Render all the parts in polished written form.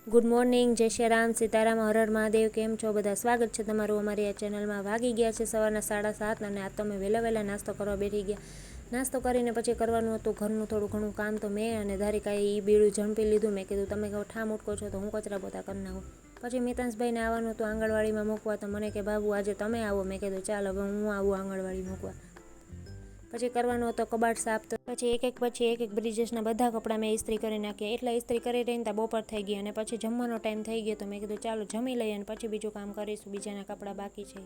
Good morning, જય શ્રી રામ, સીતારામ, હર હર મહાદેવ. કેમ છો બધા? સ્વાગત છે તમારું અમારી આ ચેનલમાં. વાગી ગયા છે સવારના 7:30 અને આ તમે વહેલા નાસ્તો કરવા બેઠી ગયા. નાસ્તો કરીને પછી કરવાનું હતું ઘરનું થોડું ઘણું કામ, તો મેં અને ધારિકાએ એ બીડું ઝડપી લીધું. મેં કીધું તમે ઠામ ઉટકો છો તો હું કચરા પોતા કરી નાખું. પછી મિતાંશભાઈને આવવાનું હતું આંગણવાડીમાં મૂકવા, તો મને કે બાબુ આજે તમે આવો. મેં કીધું ચાલ હવે હું આવું આંગણવાડી મૂકવા. પછી કરવાનો હતો કબાટ સાફ, તો પછી એક બ્રિજેશના બધા કપડાં મેં ઇસ્ત્રી કરી નાખ્યા. એટલે ઇસ્ત્રી કરી રહીને ત્યાં બપોર થઈ ગઈ અને પછી જમવાનો ટાઈમ થઈ ગયો, તો મેં કીધું ચાલો જમી લઈએ અને પછી બીજું કામ કરીશું, બીજાના કપડાં બાકી છે.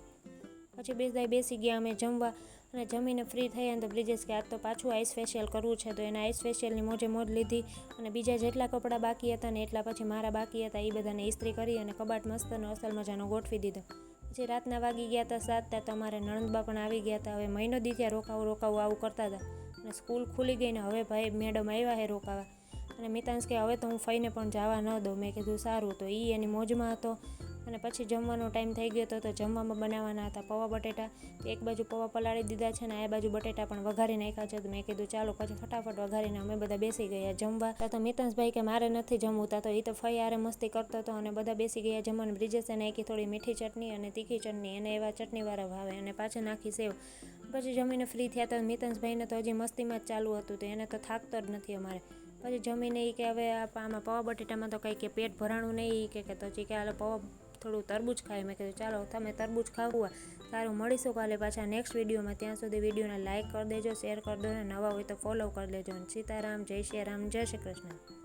પછી બેસી ગયા અમે જમવા અને જમીને ફ્રી થયા. તો બ્રિજેશ કે આજ તો પાછું આઈસ ફેશિયલ કરવું છે, તો એના આઈસ ફેશિયલની મોજ લીધી અને બીજા જેટલા કપડાં બાકી હતા ને એટલા પછી મારા બાકી હતા એ બધાને ઇસ્ત્રી કરી અને કબાટ મસ્તનો અસલ મજાનો ગોઠવી દીધો. પછી રાતના વાગી ગયા હતા 7. તો અમારે નણંદબા પણ આવી ગયા હતા. હવે મહિનો દી ત્યાં રોકાવું આવું કરતા હતા અને સ્કૂલ ખુલી ગઈ ને હવે ભાઈ મેડમ આવ્યા છે રોકાવા. અને મિતાંશ કે હવે તો હું ફઈને પણ જવા ન દઉં. મેં કીધું સારું. તો એ એની મોજમાં હતો. અને પછી જમવાનો ટાઈમ થઈ ગયો હતો, તો જમવામાં બનાવવાના હતા પૌવા બટેટા. એક બાજુ પૌવા પલાળી દીધા છે ને આ બાજુ બટેટા પણ વઘારી નાખ્યા છે. તો મેં કીધું ચાલો પછી ફટાફટ વઘારીને અમે બધા બેસી ગયા જમવા. તો મિતાંશભાઈ કે મારે નથી જમવું. તો એ તો ફઈ આરે મસ્તી કરતો હતો અને બધા બેસી ગયા જમવાનું. બ્રિજેશે નાખી થોડી મીઠી ચટણી અને તીખી ચટણી, એને એવા ચટણીવાળા ભાવે, અને પાછળ નાખી સેવ. પછી જમીને ફ્રી થયા. તો મિતાંશભાઈને તો હજી મસ્તીમાં જ ચાલુ હતું, તો એને તો થાકતો જ નથી અમારે. પછી જમીને એ કે હવે આમાં પૌવા બટેટામાં તો કંઈ કે પેટ ભરાણું નહીં, કે તો કે હાલો પૌવા થોડું તરબૂચ ખાય. મેં કીધું ચાલો તમે તરબૂચ ખાવું. સારું, મળીશું કાલે પાછા નેક્સ્ટ વિડીયોમાં. ત્યાં સુધી વિડીયોને લાઇક કરી દેજો, શેર કરી દેજો, નવા હોય તો ફોલો કરી દેજો. સીતારામ, જય શ્રી રામ, જય શ્રી કૃષ્ણ.